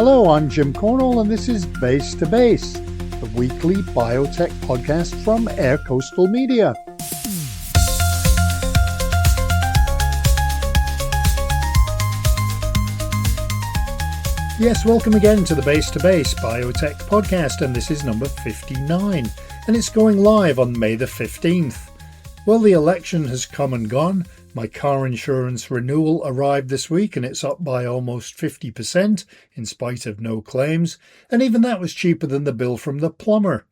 Hello, I'm Jim Cornell, and this is Base to Base, the weekly biotech podcast from Air Coastal Media. Yes, welcome again to the Base to Base biotech podcast, and this is number 59, and it's going live on May the 15th. Well, the election has come and gone. My car insurance renewal arrived this week and it's up by almost 50% in spite of no claims, and even that was cheaper than the bill from the plumber.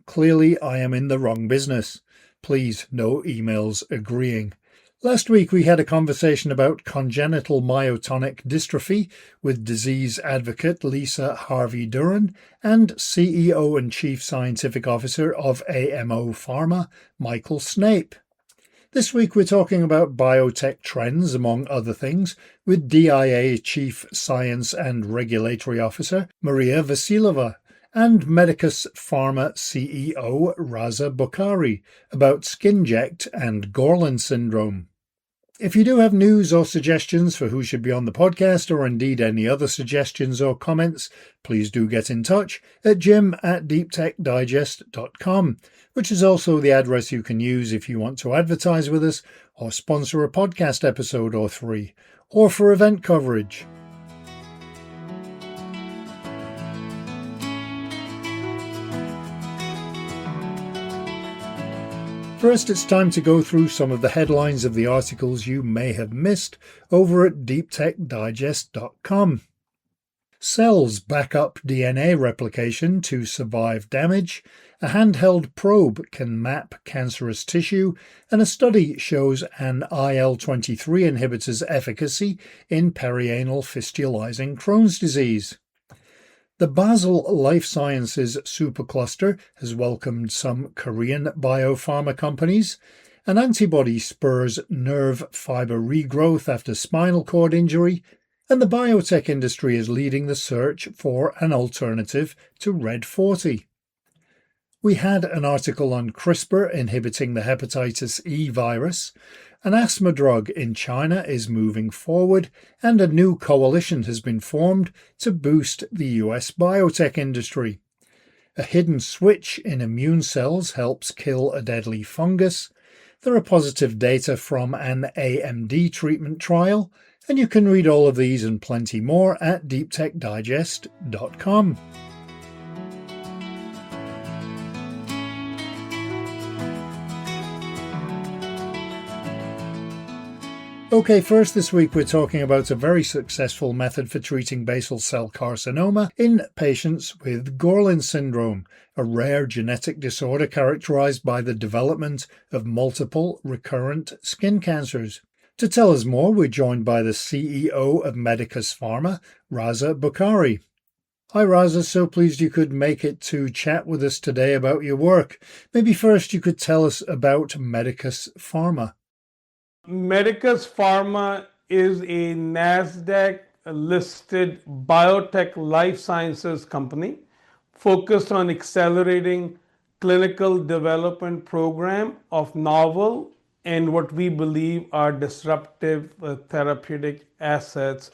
Clearly, I am in the wrong business. Please, no emails agreeing. Last week we had a conversation about congenital myotonic dystrophy with disease advocate Lisa Harvey-Duran and CEO and Chief Scientific Officer of AMO Pharma, Michael Snape. This week we're talking about biotech trends, among other things, with DIA Chief Science and Regulatory Officer Maria Vassileva and Medicus Pharma CEO Raza Bokhari about SkinJect and Gorlin Syndrome. If you do have news or suggestions for who should be on the podcast, or indeed any other suggestions or comments, please do get in touch at jim@deeptechdigest.com, which is also the address you can use if you want to advertise with us or sponsor a podcast episode or three, or for event coverage. First, it's time to go through some of the headlines of the articles you may have missed over at deeptechdigest.com. Cells back up DNA replication to survive damage, a handheld probe can map cancerous tissue, and a study shows an IL-23 inhibitor's efficacy in perianal fistulizing Crohn's disease. The Basal Life Sciences supercluster has welcomed some Korean biopharma companies. An antibody spurs nerve fiber regrowth after spinal cord injury, and the biotech industry is leading the search for an alternative to Red40. We had an article on CRISPR inhibiting the hepatitis E virus. An asthma drug in China is moving forward, and a new coalition has been formed to boost the US biotech industry. A hidden switch in immune cells helps kill a deadly fungus. There are positive data from an AMD treatment trial, and you can read all of these and plenty more at deeptechdigest.com. Okay, first this week we're talking about a very successful method for treating basal cell carcinoma in patients with Gorlin Syndrome, a rare genetic disorder characterized by the development of multiple recurrent skin cancers. To tell us more, we're joined by the CEO of Medicus Pharma, Raza Bokhari. Hi Raza, so pleased you could make it to chat with us today about your work. Maybe first you could tell us about Medicus Pharma. Medicus Pharma is a NASDAQ-listed biotech life sciences company focused on accelerating clinical development program of novel and what we believe are disruptive therapeutic assets.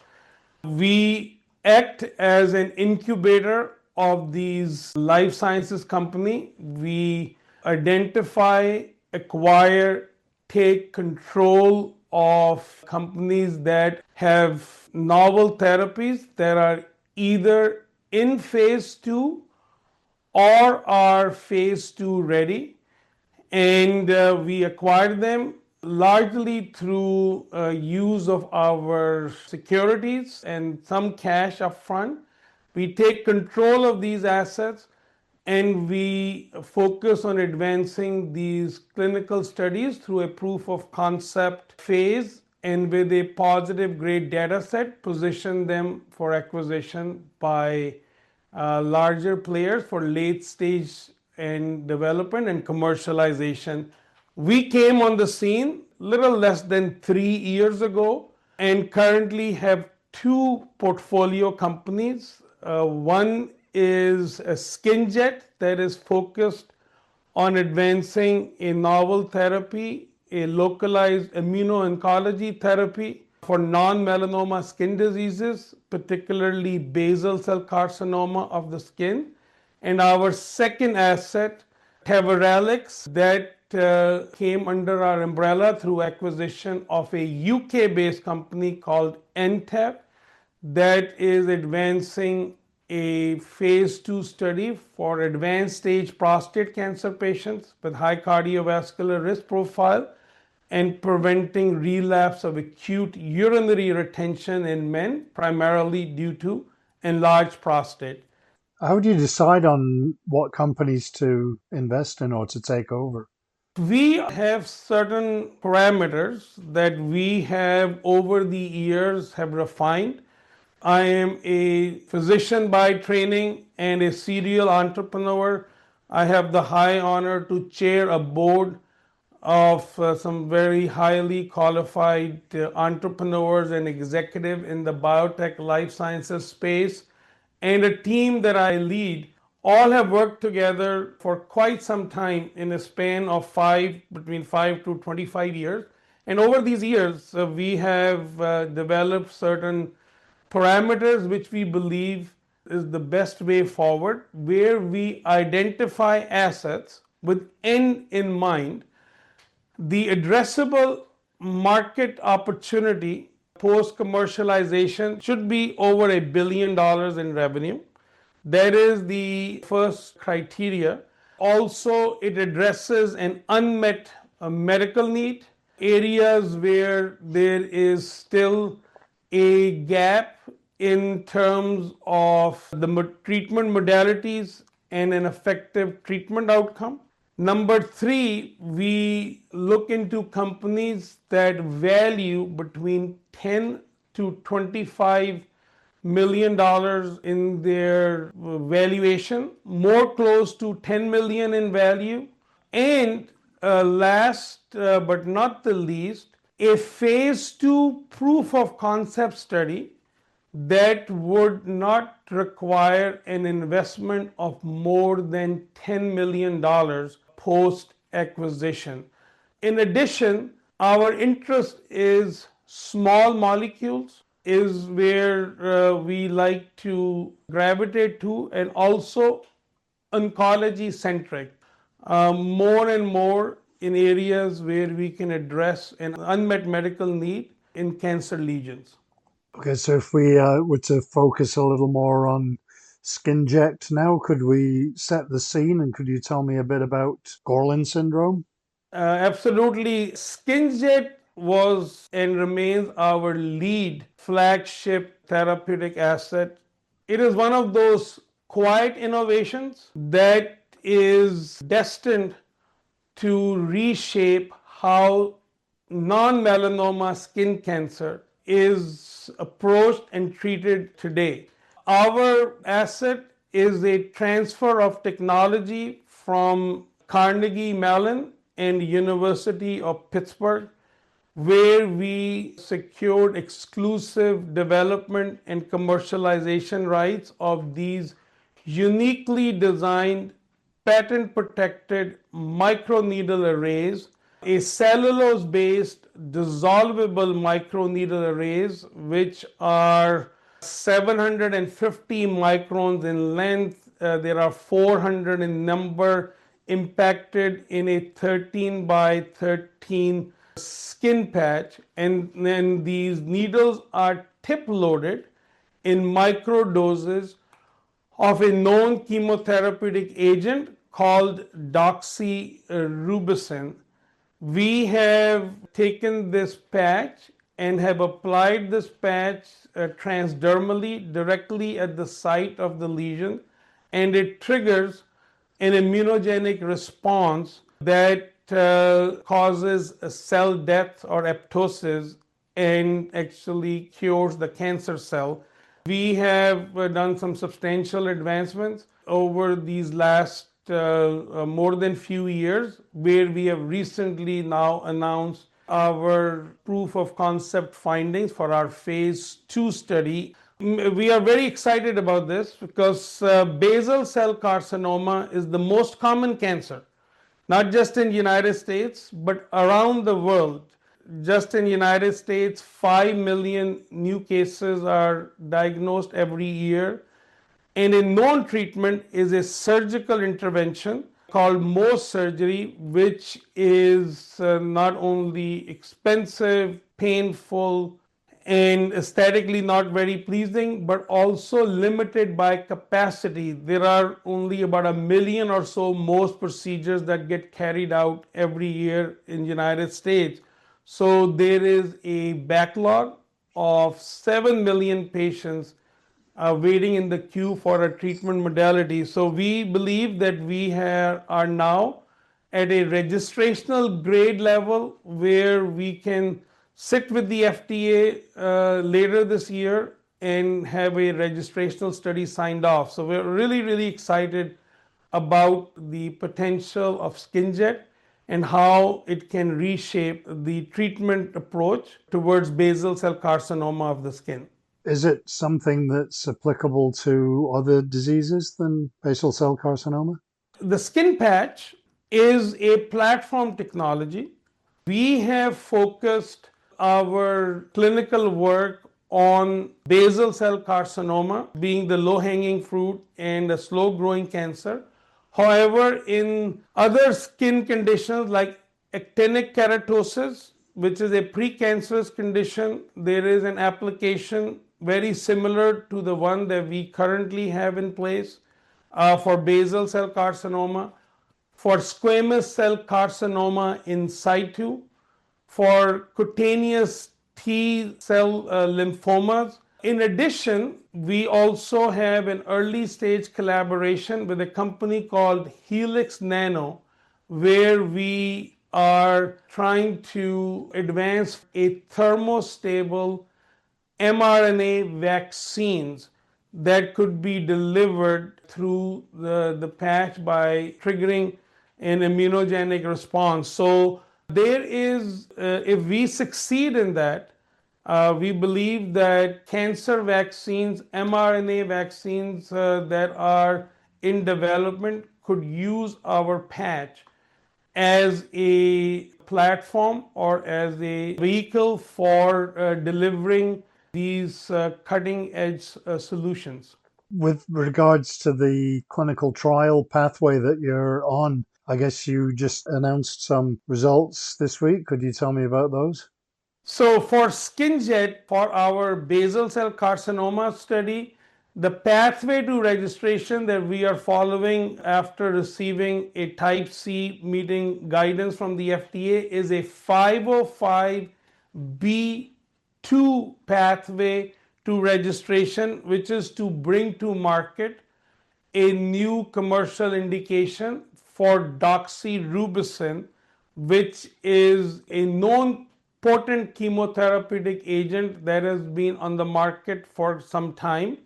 We act as an incubator of these life sciences company. We identify, acquire, take control of companies that have novel therapies that are either in phase 2 or are phase 2 ready, and we acquire them largely through use of our securities and some cash upfront. We take control of these assets and we focus on advancing these clinical studies through a proof of concept phase, and with a positive grade data set, position them for acquisition by larger players for late stage and development and commercialization. We came on the scene little less than 3 years ago and currently have 2 portfolio companies. One is a SkinJect that is focused on advancing a novel therapy, a localized immuno-oncology therapy for non-melanoma skin diseases, particularly basal cell carcinoma of the skin. And our second asset, Teverelix, that came under our umbrella through acquisition of a UK-based company called Entev that is advancing a phase 2 study for advanced stage prostate cancer patients with high cardiovascular risk profile and preventing relapse of acute urinary retention in men, primarily due to enlarged prostate. How do you decide on what companies to invest in or to take over? We have certain parameters that we have over the years have refined. I am a physician by training and a serial entrepreneur. I have the high honor to chair a board of some very highly qualified entrepreneurs and executive in the biotech life sciences space, and a team that I lead all have worked together for quite some time in a span of between 5 to 25 years. And over these years, we have developed certain parameters which we believe is the best way forward, where we identify assets with end in mind. The addressable market opportunity post commercialization should be over $1 billion in revenue. That is the first criteria. Also, it addresses an unmet medical need, areas where there is still a gap in terms of the treatment modalities and an effective treatment outcome. Number 3, we look into companies that value between 10 to 25 million dollars in their valuation, more close to 10 million in value. And last but not the least, a phase 2 proof of concept study that would not require an investment of more than $10 million post acquisition. In addition, our interest is small molecules, is where we like to gravitate to, and also oncology centric, more and more in areas where we can address an unmet medical need in cancer lesions. Okay, so if we were to focus a little more on SkinJect now, could we set the scene and could you tell me a bit about Gorlin Syndrome? Absolutely. SkinJect was and remains our lead flagship therapeutic asset. It is one of those quiet innovations that is destined to reshape how non-melanoma skin cancer is approached and treated today. Our asset is a transfer of technology from Carnegie Mellon and University of Pittsburgh, where we secured exclusive development and commercialization rights of these uniquely designed, patent-protected microneedle arrays, a cellulose-based dissolvable microneedle arrays, which are 750 microns in length. There are 400 in number, impacted in a 13 by 13 skin patch, and then these needles are tip loaded in micro doses of a known chemotherapeutic agent called doxorubicin. We have taken this patch and have applied this patch transdermally directly at the site of the lesion, and it triggers an immunogenic response that causes a cell death or apoptosis and actually cures the cancer cell. We have done some substantial advancements over these last more than few years, where we have recently now announced our proof of concept findings for our phase 2 study. We are very excited about this because basal cell carcinoma is the most common cancer, not just in the United States, but around the world. just in United States, 5 million new cases are diagnosed every year. And a known treatment is a surgical intervention called Mohs surgery, which is not only expensive, painful, and aesthetically not very pleasing, but also limited by capacity. There are only about 1 million or so Mohs procedures that get carried out every year in the United States. So there is a backlog of 7 million patients waiting in the queue for a treatment modality. So we believe that we are now at a registrational grade level where we can sit with the FDA later this year and have a registrational study signed off. So we're really, really excited about the potential of SkinJect and how it can reshape the treatment approach towards basal cell carcinoma of the skin. Is it something that's applicable to other diseases than basal cell carcinoma? The skin patch is a platform technology. We have focused our clinical work on basal cell carcinoma being the low-hanging fruit and a slow-growing cancer. However, in other skin conditions like actinic keratosis, which is a precancerous condition, there is an application very similar to the one that we currently have in place for basal cell carcinoma, for squamous cell carcinoma in situ, for cutaneous T cell lymphomas. In addition, we also have an early stage collaboration with a company called Helix Nano, where we are trying to advance a thermostable mRNA vaccines that could be delivered through the patch by triggering an immunogenic response. So there is, if we succeed in that, we believe that cancer vaccines, mRNA vaccines that are in development could use our patch as a platform or as a vehicle for delivering these cutting edge solutions. With regards to the clinical trial pathway that you're on, I guess you just announced some results this week. Could you tell me about those? So for SkinJect, for our basal cell carcinoma study, the pathway to registration that we are following after receiving a Type C meeting guidance from the FDA is a 505(b)(2) pathway to registration, which is to bring to market a new commercial indication for doxorubicin, which is a known potent chemotherapeutic agent that has been on the market for some time.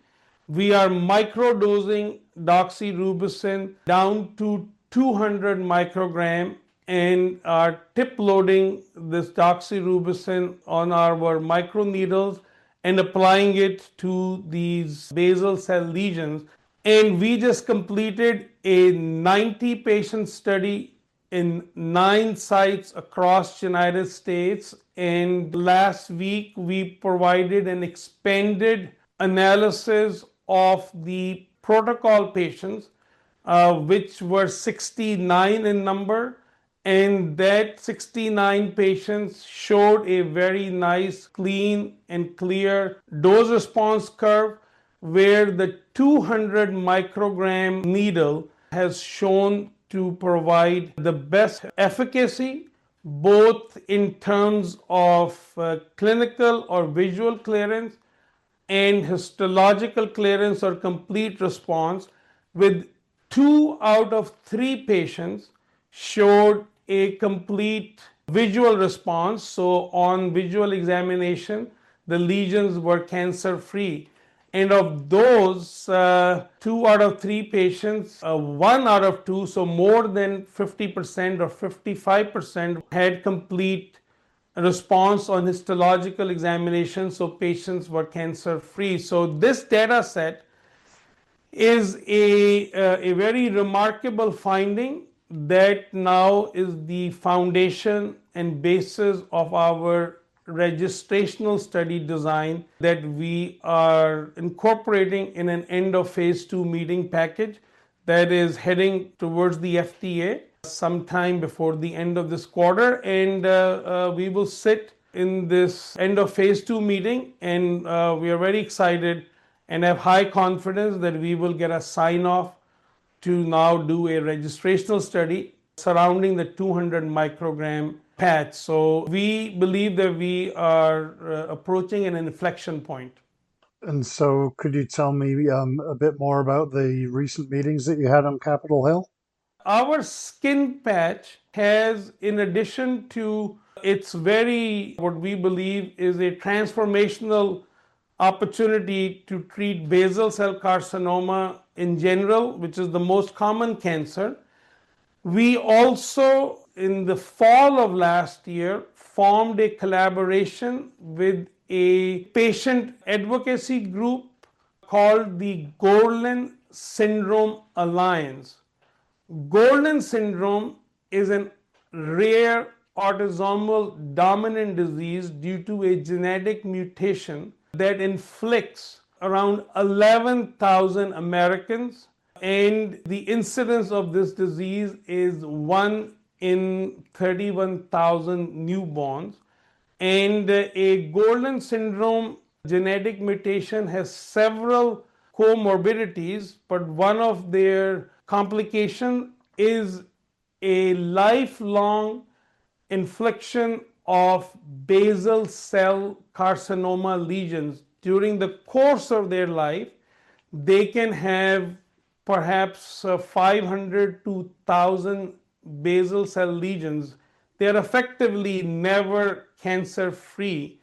We are microdosing doxorubicin down to 200 microgram and are tip loading this doxorubicin on our microneedles and applying it to these basal cell lesions. And we just completed a 90 patient study in 9 sites across the United States. And last week we provided an expanded analysis of the protocol patients, which were 69 in number. And that 69 patients showed a very nice, clean and clear dose response curve, where the 200 microgram needle has shown to provide the best efficacy, both in terms of clinical or visual clearance and histological clearance or complete response, with 2 out of 3 patients showed a complete visual response. So on visual examination, the lesions were cancer free. And of those 2 out of 3 patients, 1 out of 2, so more than 50% or 55% had complete response on histological examination, so patients were cancer free. So this data set is a very remarkable finding that now is the foundation and basis of our registrational study design that we are incorporating in an end of phase 2 meeting package that is heading towards the FDA sometime before the end of this quarter. And we will sit in this end of phase 2 meeting, and we are very excited and have high confidence that we will get a sign off to now do a registrational study surrounding the 200 microgram patch. So we believe that we are approaching an inflection point. And so could you tell me a bit more about the recent meetings that you had on Capitol Hill? Our skin patch has, in addition to its very, what we believe is a transformational opportunity to treat basal cell carcinoma in general, which is the most common cancer. We also, in the fall of last year, formed a collaboration with a patient advocacy group called the Gorlin Syndrome Alliance. Gorlin syndrome is a rare autosomal dominant disease due to a genetic mutation that inflicts around 11,000 Americans, and the incidence of this disease is 1 in 31,000 newborns. And a Gorlin syndrome genetic mutation has several comorbidities, but one of their complications is a lifelong infliction of basal cell carcinoma lesions. During the course of their life, they can have perhaps 500 to 1,000 basal cell lesions. They are effectively never cancer free.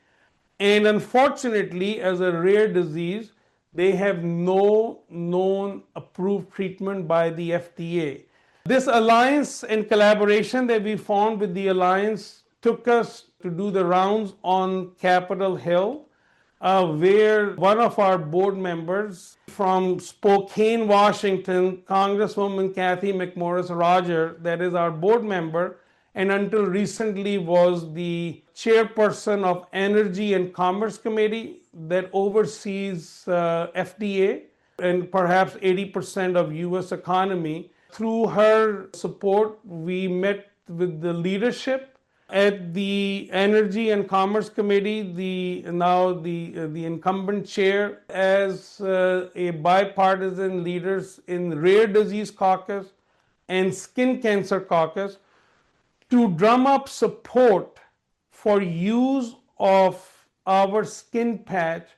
And unfortunately, as a rare disease, they have no known approved treatment by the FDA. This alliance and collaboration that we formed with the alliance took us to do the rounds on Capitol Hill, where one of our board members from Spokane, Washington, Congresswoman Kathy McMorris Roger, that is our board member, and until recently was the chairperson of Energy and Commerce Committee that oversees FDA and perhaps 80% of US economy. Through her support, we met with the leadership at the Energy and Commerce Committee, the incumbent chair, as a bipartisan leaders in Rare Disease Caucus and Skin Cancer Caucus, to drum up support for use of our skin patch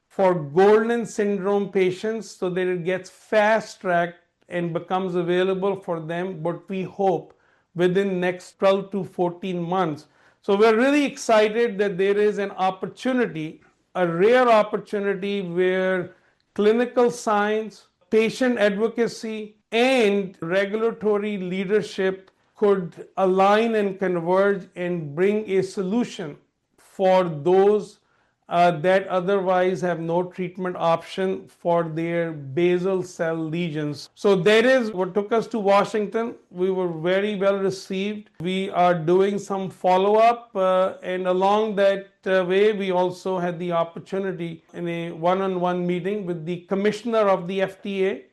for Gorlin syndrome patients so that it gets fast-tracked and becomes available for them, but we hope within next 12 to 14 months. So we're really excited that there is an opportunity, a rare opportunity where clinical science, patient advocacy, and regulatory leadership could align and converge and bring a solution for those that otherwise have no treatment option for their basal cell lesions. So that is what took us to Washington. We were very well received. We are doing some follow-up, and along that way, we also had the opportunity in a one-on-one meeting with the commissioner of the FDA.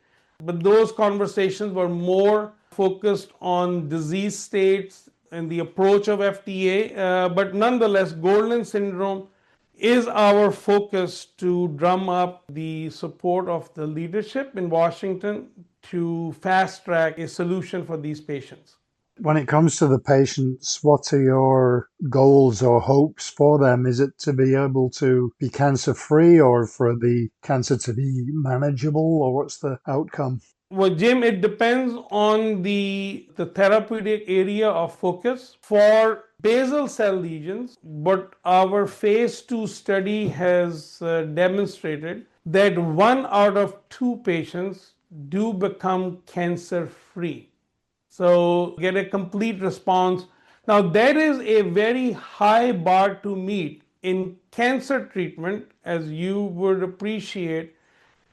But those conversations were more focused on disease states and the approach of FDA. But nonetheless, Gorlin syndrome is our focus to drum up the support of the leadership in Washington to fast track a solution for these patients. When it comes to the patients, what are your goals or hopes for them? Is it to be able to be cancer-free or for the cancer to be manageable, or what's the outcome? Well, Jim, it depends on the therapeutic area of focus. For basal cell lesions, but our phase 2 study has demonstrated that 1 out of 2 patients do become cancer-free. So get a complete response. Now that is a very high bar to meet in cancer treatment, as you would appreciate.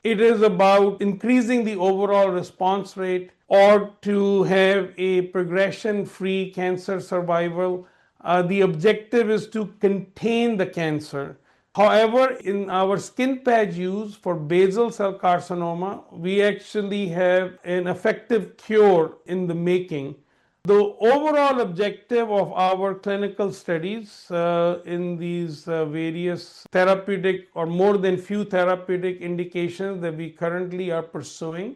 It is about increasing the overall response rate, or to have a progression-free cancer survival. The objective is to contain the cancer. However, in our skin patch use for basal cell carcinoma, we actually have an effective cure in the making. The overall objective of our clinical studies in these various therapeutic or more than few therapeutic indications that we currently are pursuing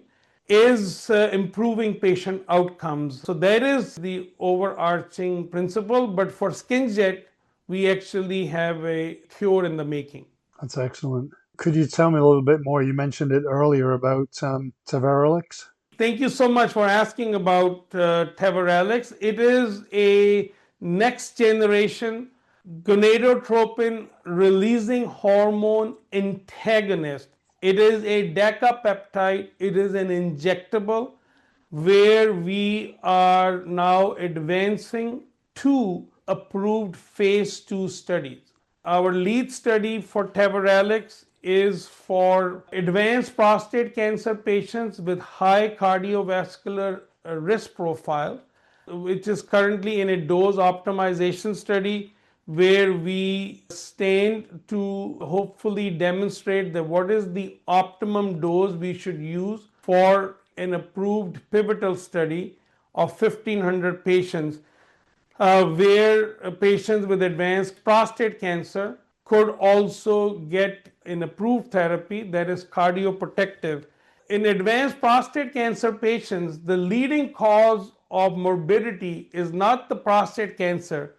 is improving patient outcomes. So that is the overarching principle, but for SkinJect, we actually have a cure in the making. That's excellent. Could you tell me a little bit more? You mentioned it earlier about Tavarelix. Thank you so much for asking about Tavarelix. It is a next generation gonadotropin releasing hormone antagonist. It is a decapeptide. It is an injectable where we are now advancing two approved phase 2 studies. Our lead study for Tavarelix is for advanced prostate cancer patients with high cardiovascular risk profile, which is currently in a dose optimization study where we stand to hopefully demonstrate that what is the optimum dose we should use for an approved pivotal study of 1,500 patients where patients with advanced prostate cancer could also get an approved therapy that is cardioprotective. In advanced prostate cancer patients, the leading cause of morbidity is not the prostate cancer,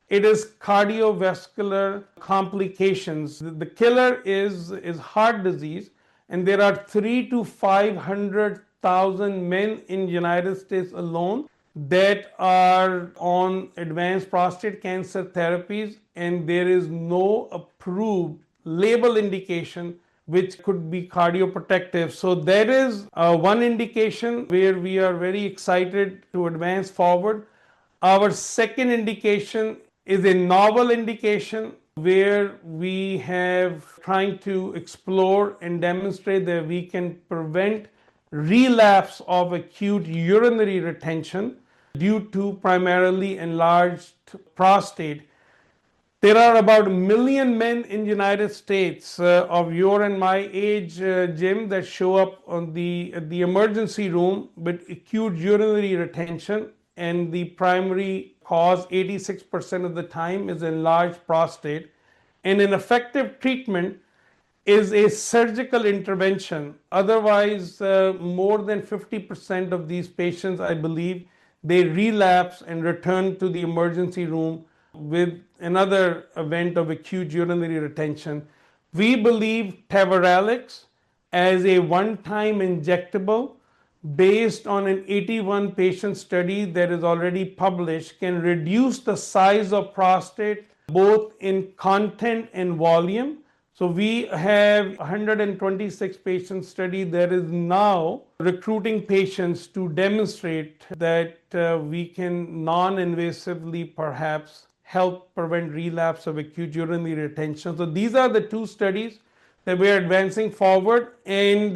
it is cardiovascular complications. The killer is heart disease, and there are 3 to 500,000 men in the United States alone that are on advanced prostate cancer therapies, and there is no approved label indication which could be cardioprotective. So that is one indication where we are very excited to advance forward. Our second indication is a novel indication where we have trying to explore and demonstrate that we can prevent relapse of acute urinary retention due to primarily enlarged prostate. There are about 1 million men in the United States of your and my age, Jim, that show up on the emergency room with acute urinary retention, and the primary cause 86% of the time is enlarged prostate. And an effective treatment is a surgical intervention. Otherwise, more than 50% of these patients, I believe, they relapse and return to the emergency room with another event of acute urinary retention. We believe Tavarelix as a one-time injectable based on an 81 patient study that is already published can reduce the size of prostate both in content and volume. So we have 126 patient study that is now recruiting patients to demonstrate that we can non-invasively perhaps help prevent relapse of acute urinary retention. So these are the two studies that we are advancing forward. And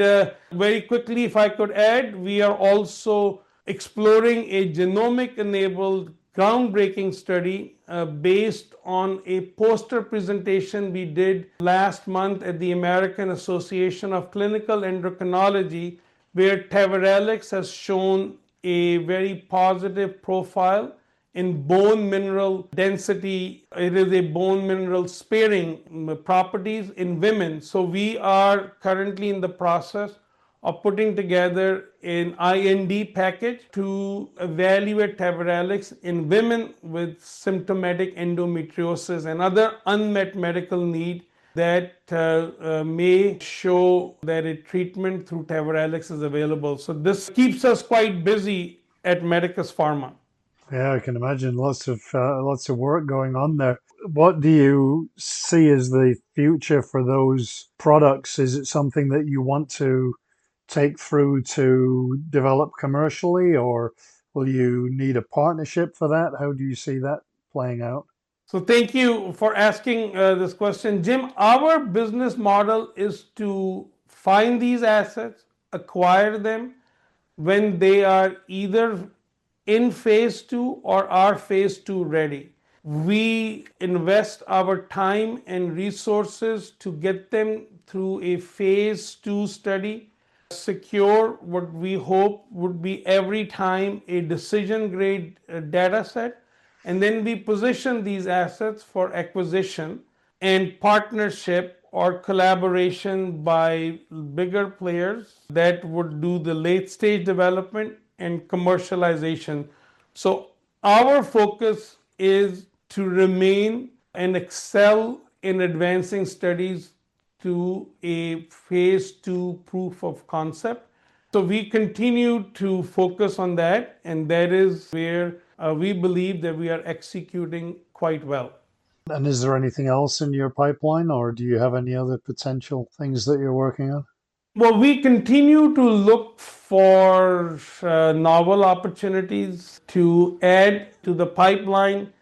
very quickly, if I could add, we are also exploring a genomic-enabled groundbreaking study based on a poster presentation we did last month at the American Association of Clinical Endocrinology, where Tavarelix has shown a very positive profile in bone mineral density. It is a bone mineral sparing properties in women. So we are currently in the process of putting together an IND package to evaluate Tavarelix in women with symptomatic endometriosis and other unmet medical need that may show that a treatment through Tavarelix is available. So this keeps us quite busy at Medicus Pharma. Yeah, I can imagine lots of work going on there. What do you see as the future for those products? Is it something that you want to take through to develop commercially, or will you need a partnership for that? How do you see that playing out? So thank you for asking this question, Jim. Our business model is to find these assets, acquire them, when they are either in phase 2 or are phase 2 ready. We invest our time and resources to get them through a phase 2 study, secure what we hope would be every time a decision grade data set, and then we position these assets for acquisition and partnership or collaboration by bigger players that would do the late stage development and commercialization. So our focus is to remain and excel in advancing studies to a phase 2 proof of concept. So we continue to focus on that, and that is where we believe that we are executing quite well. And is there anything else in your pipeline, or do you have any other potential things that you're working on? Well, we continue to look for novel opportunities to add to the pipeline,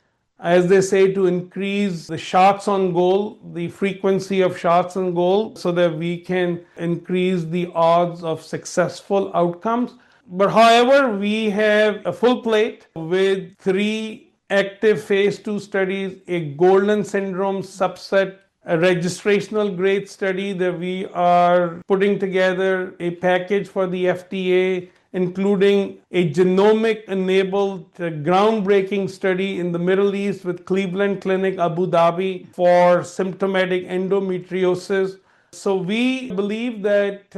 as they say, to increase the shots on goal, the frequency of shots on goal, so that we can increase the odds of successful outcomes. But however, we have a full plate with 3 active phase 2 studies, a Gorlin Syndrome subset, a registrational grade study that we are putting together, a package for the FDA, including a genomic enabled groundbreaking study in the Middle East with Cleveland Clinic Abu Dhabi for symptomatic endometriosis. So we believe that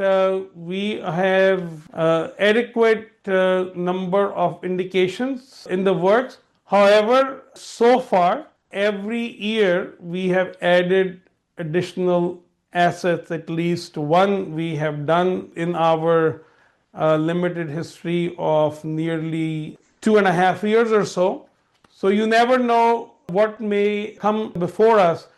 we have adequate number of indications in the works. However, so far, every year we have added additional assets. At least one we have done in our limited history of nearly 2.5 years or so. So you never know what may come before us.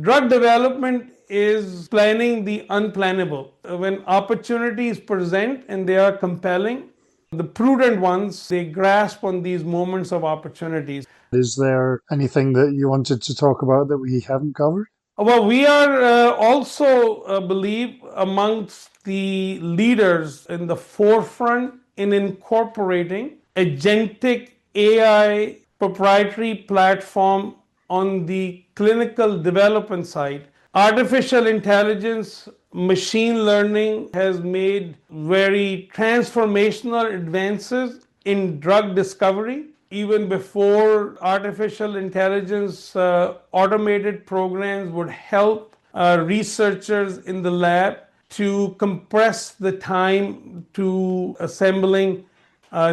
Drug development is planning the unplannable. When opportunities present and they are compelling, the prudent ones, they grasp on these moments of opportunities. Is there anything that you wanted to talk about that we haven't covered? Well, we are also believe amongst the leaders in the forefront in incorporating agentic AI proprietary platform on the clinical development side. Artificial intelligence, machine learning has made very transformational advances in drug discovery. Even before artificial intelligence, automated programs would help researchers in the lab to compress the time to assembling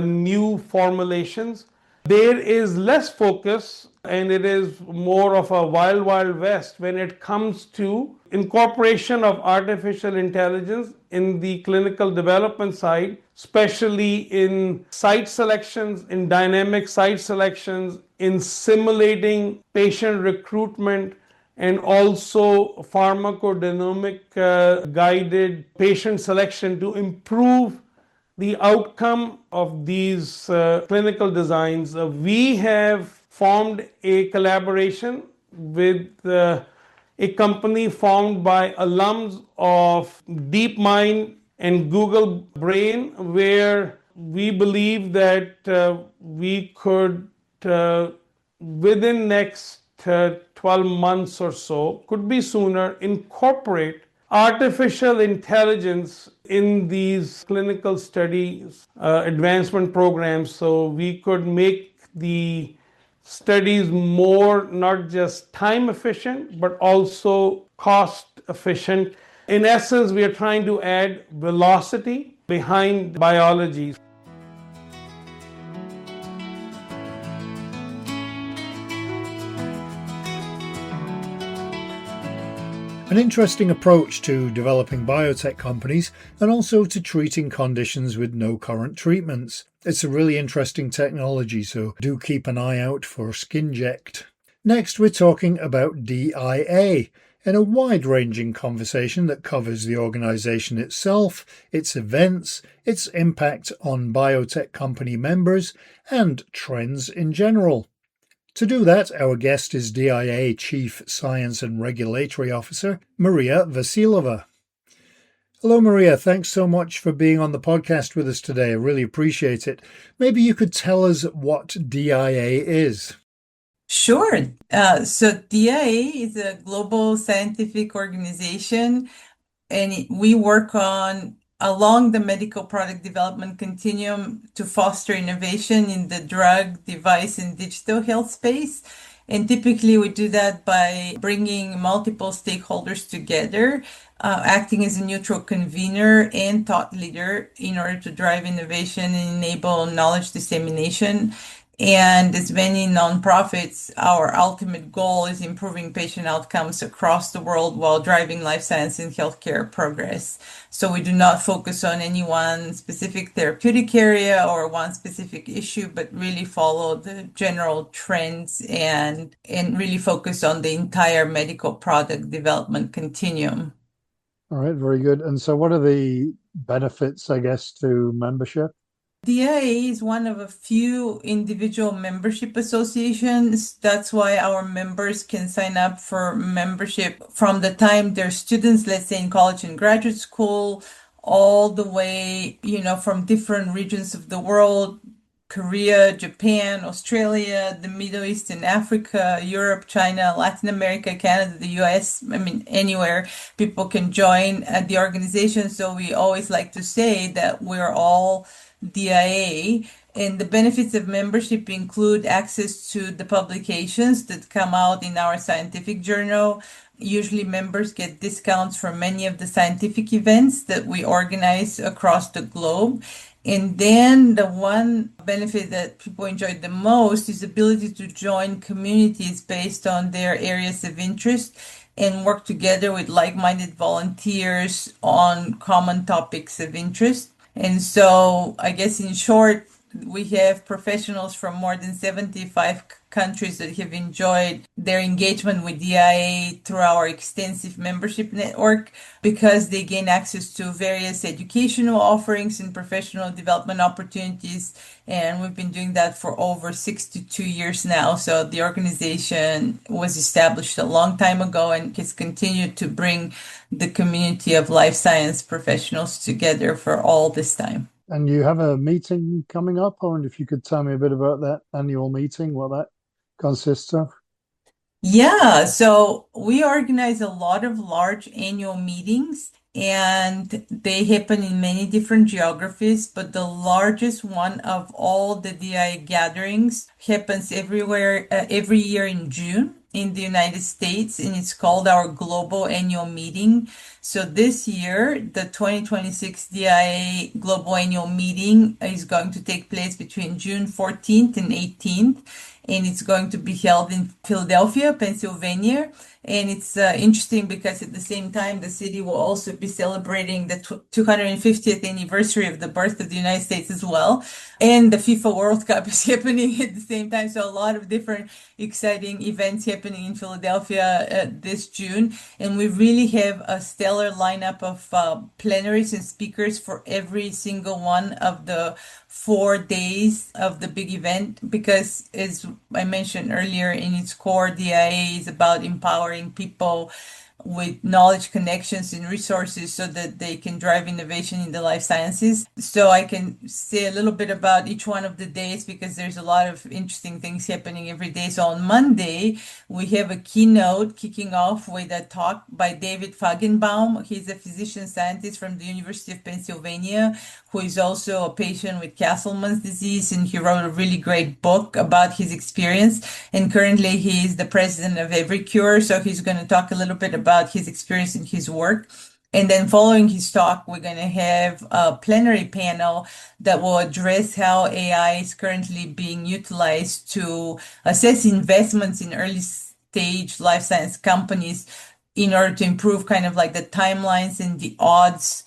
new formulations. There is less focus and it is more of a wild, wild west when it comes to incorporation of artificial intelligence in the clinical development side, especially in site selections, in dynamic site selections, in simulating patient recruitment, and also pharmacodynamic guided patient selection to improve the outcome of these clinical designs. We have formed a collaboration with a company formed by alums of DeepMind and Google Brain, where we believe that we could, within next 12 months or so, could be sooner, incorporate artificial intelligence in these clinical studies, advancement programs, so we could make the studies more not just time efficient, but also cost efficient. In essence, we are trying to add velocity behind biology. An interesting approach to developing biotech companies and also to treating conditions with no current treatments. It's a really interesting technology, so do keep an eye out for SkinJect. Next, we're talking about DIA in a wide-ranging conversation that covers the organization itself, its events, its impact on biotech company members, and trends in general. To do that, our guest is DIA Chief Science and Regulatory Officer, Maria Vassileva. Hello, Maria. Thanks so much for being on the podcast with us today. I really appreciate it. Maybe you could tell us what DIA is. Sure. So DIA is a global scientific organization, and we work on along the medical product development continuum to foster innovation in the drug, device, and digital health space. And typically, we do that by bringing multiple stakeholders together, acting as a neutral convener and thought leader in order to drive innovation and enable knowledge dissemination. And as many nonprofits, our ultimate goal is improving patient outcomes across the world while driving life science and healthcare progress. So we do not focus on any one specific therapeutic area or one specific issue, but really follow the general trends and really focus on the entire medical product development continuum. All right, very good. And so, what are the benefits, I guess, to membership? DIA is one of a few individual membership associations. That's why our members can sign up for membership from the time they're students, let's say in college and graduate school, all the way, from different regions of the world, Korea, Japan, Australia, the Middle East and Africa, Europe, China, Latin America, Canada, the US. I mean, anywhere people can join the organization. So we always like to say that we're all DIA, and the benefits of membership include access to the publications that come out in our scientific journal. Usually members get discounts for many of the scientific events that we organize across the globe. And then the one benefit that people enjoy the most is the ability to join communities based on their areas of interest and work together with like-minded volunteers on common topics of interest. And so I guess in short, we have professionals from more than 75 countries that have enjoyed their engagement with DIA through our extensive membership network because they gain access to various educational offerings and professional development opportunities. And we've been doing that for over 62 years now. So the organization was established a long time ago and has continued to bring the community of life science professionals together for all this time. And you have a meeting coming up. I wonder if you could tell me a bit about that annual meeting, what that consists of. Yeah, so we organize a lot of large annual meetings, and they happen in many different geographies, but the largest one of all the DI gatherings happens every year in June in the United States, and it's called our Global Annual Meeting. So this year, the 2026 DIA Global Annual Meeting is going to take place between June 14th and 18th, and it's going to be held in Philadelphia, Pennsylvania. And it's interesting because at the same time, the city will also be celebrating the 250th anniversary of the birth of the United States as well. And the FIFA World Cup is happening at the same time. So a lot of different exciting events happening in Philadelphia this June. And we really have a stellar lineup of plenaries and speakers for every single one of the 4 days of the big event, because as I mentioned earlier, in its core, DIA is about empowering people with knowledge, connections, and resources so that they can drive innovation in the life sciences. So I can say a little bit about each one of the days because there's a lot of interesting things happening every day. So on Monday, we have a keynote kicking off with a talk by David Fagenbaum. He's a physician scientist from the University of Pennsylvania, who is also a patient with Castleman's disease, and he wrote a really great book about his experience. And currently he is the president of EveryCure, so he's going to talk a little bit about his experience and his work. And then following his talk, we're going to have a plenary panel that will address how AI is currently being utilized to assess investments in early stage life science companies in order to improve kind of like the timelines and the odds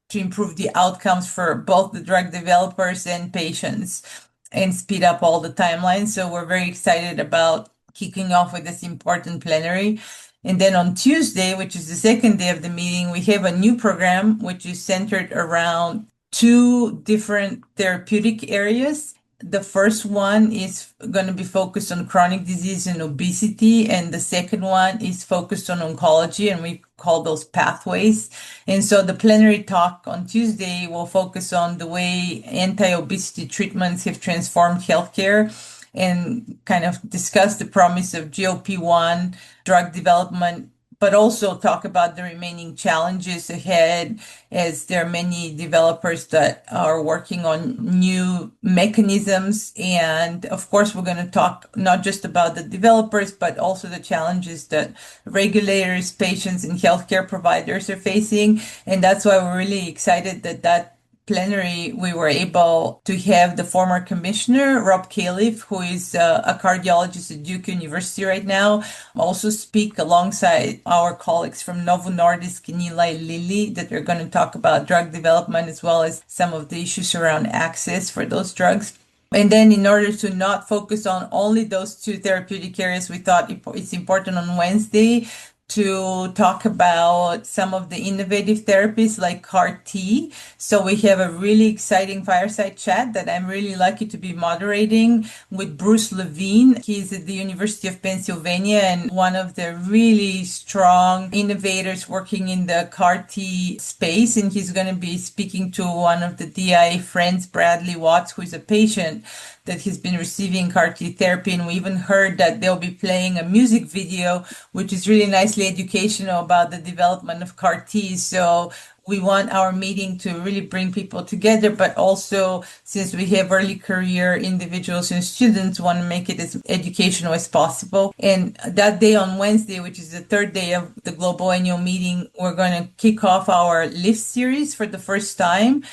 to improve the outcomes for both the drug developers and patients and speed up all the timelines. So we're very excited about kicking off with this important plenary. And then on Tuesday, which is the second day of the meeting, we have a new program which is centered around 2 different therapeutic areas. The first one is going to be focused on chronic disease and obesity, and the second one is focused on oncology, and we call those pathways. And so the plenary talk on Tuesday will focus on the way anti-obesity treatments have transformed healthcare and kind of discuss the promise of GLP-1 drug development, but also talk about the remaining challenges ahead, as there are many developers that are working on new mechanisms. And of course, we're going to talk not just about the developers, but also the challenges that regulators, patients, and healthcare providers are facing. And that's why we're really excited that plenary, we were able to have the former commissioner, Rob Califf, who is a cardiologist at Duke University right now, also speak alongside our colleagues from Novo Nordisk and Eli Lilly, that are going to talk about drug development as well as some of the issues around access for those drugs. And then in order to not focus on only those two therapeutic areas, we thought it's important on Wednesday to talk about some of the innovative therapies like CAR T. So we have a really exciting fireside chat that I'm really lucky to be moderating with Bruce Levine. He's at the University of Pennsylvania and one of the really strong innovators working in the CAR T space. And he's going to be speaking to one of the DI friends, Bradley Watts, who is a patient that he's been receiving CAR T therapy. And we even heard that they'll be playing a music video, which is really nicely educational about the development of CAR T. So we want our meeting to really bring people together, but also, since we have early career individuals and students, want to make it as educational as possible. And that day on Wednesday, which is the third day of the global annual meeting, we're going to kick off our lift series for the first time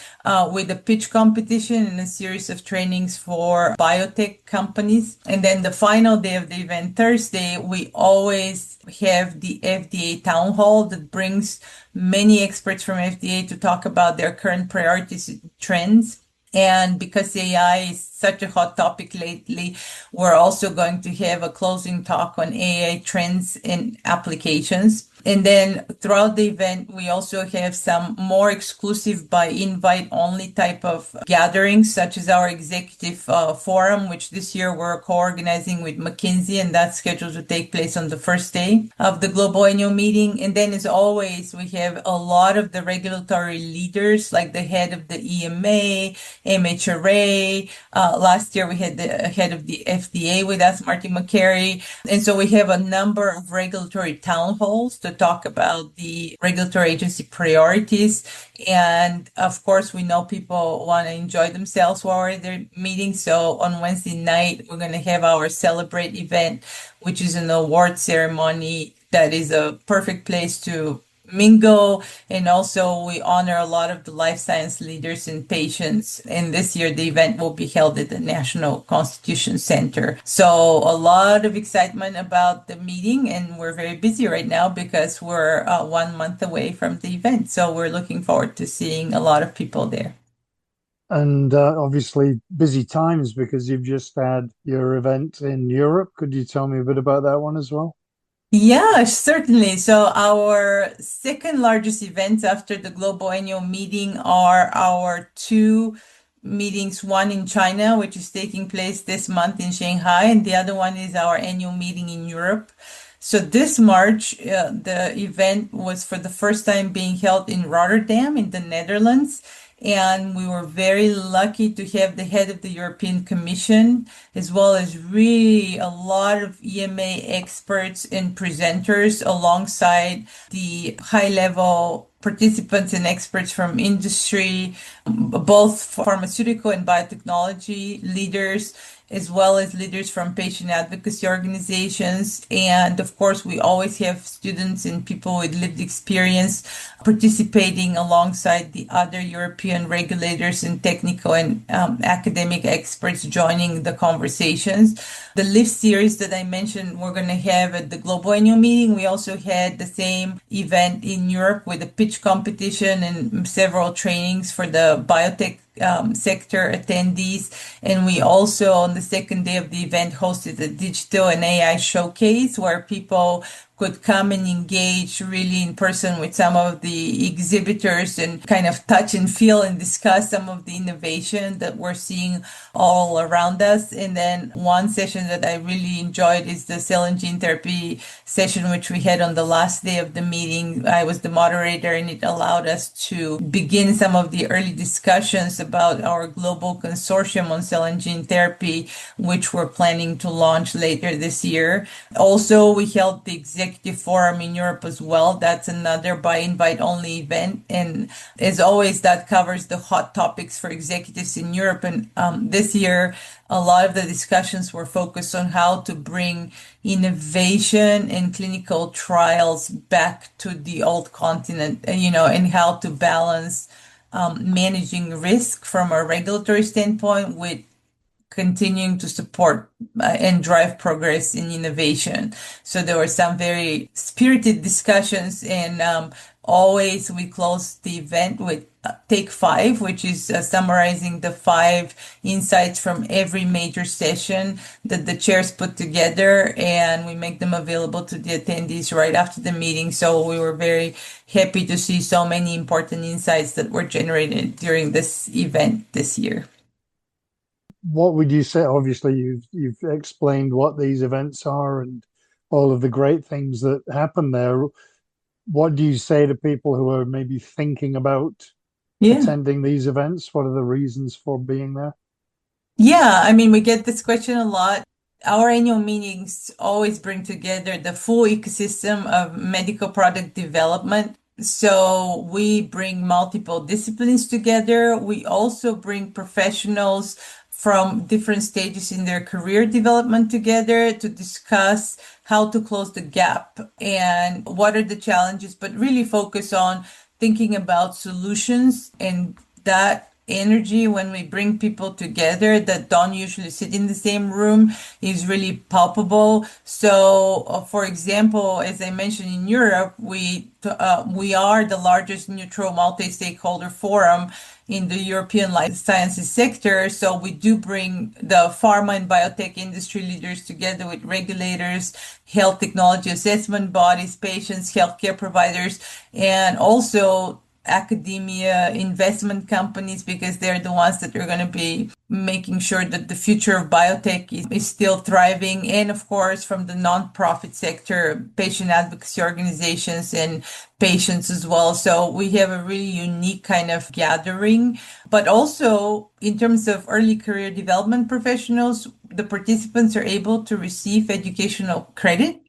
with a pitch competition and a series of trainings for biotech companies. And then the final day of the event, Thursday, we always have the FDA town hall that brings many experts from FDA to talk about their current priorities and trends. And because AI is such a hot topic lately, we're also going to have a closing talk on AI trends and applications. And then throughout the event, we also have some more exclusive by invite only type of gatherings, such as our executive forum, which this year we're co-organizing with McKinsey, and that's scheduled to take place on the first day of the global annual meeting. And then, as always, we have a lot of the regulatory leaders, like the head of the EMA, MHRA. Last year, we had the head of the FDA with us, Martin McCary. And so we have a number of regulatory town halls to talk about the regulatory agency priorities. And of course, we know people want to enjoy themselves while we're at their meeting. So on Wednesday night, we're going to have our Celebrate event, which is an award ceremony that is a perfect place to mingle. And also we honor a lot of the life science leaders and patients. And this year the event will be held at the National Constitution Center. So a lot of excitement about the meeting, and we're very busy right now because we're 1 month away from the event. So we're looking forward to seeing a lot of people there. And obviously busy times because you've just had your event in Europe. Could you tell me a bit about that one as well? Yeah, certainly. So our second largest events after the global annual meeting are our two meetings, one in China, which is taking place this month in Shanghai, and the other one is our annual meeting in Europe. So this March, the event was for the first time being held in Rotterdam in the Netherlands. And we were very lucky to have the head of the European Commission, as well as really a lot of EMA experts and presenters alongside the high-level participants and experts from industry, both pharmaceutical and biotechnology leaders, as well as leaders from patient advocacy organizations. And of course, we always have students and people with lived experience participating alongside the other European regulators and technical and academic experts joining the conversations. The LIFT series that I mentioned we're going to have at the global annual meeting, we also had the same event in Europe with a pitch competition and several trainings for the biotech sector attendees. And we also, on the second day of the event, hosted a digital and AI showcase where people could come and engage really in person with some of the exhibitors and kind of touch and feel and discuss some of the innovation that we're seeing all around us. And then one session that I really enjoyed is the cell and gene therapy session, which we had on the last day of the meeting. I was the moderator, and it allowed us to begin some of the early discussions about our global consortium on cell and gene therapy, which we're planning to launch later this year. Also, we held the executive forum in Europe as well. That's another by invite only event. And as always, that covers the hot topics for executives in Europe. And this year, a lot of the discussions were focused on how to bring innovation and clinical trials back to the old continent, and how to balance managing risk from a regulatory standpoint with continuing to support and drive progress in innovation. So there were some very spirited discussions, and always we closed the event with Take 5, which is summarizing the 5 insights from every major session that the chairs put together, and we make them available to the attendees right after the meeting. So we were very happy to see so many important insights that were generated during this event this year. What would you say? Obviously, you've explained what these events are and all of the great things that happen there. What do you say to people who are maybe thinking about attending these events? What are the reasons for being there? Yeah, I mean, we get this question a lot. Our annual meetings always bring together the full ecosystem of medical product development. So we bring multiple disciplines together. We also bring professionals from different stages in their career development together to discuss how to close the gap and what are the challenges, but really focus on thinking about solutions. And that energy, when we bring people together that don't usually sit in the same room, is really palpable. So, for example, as I mentioned, in Europe, we are the largest neutral multi-stakeholder forum in the European life sciences sector. So we do bring the pharma and biotech industry leaders together with regulators, health technology assessment bodies, patients, healthcare providers, and also academia, investment companies, because they're the ones that are going to be making sure that the future of biotech is still thriving. And of course, from the nonprofit sector, patient advocacy organizations and patients as well. So we have a really unique kind of gathering. But also, in terms of early career development professionals, the participants are able to receive educational credit.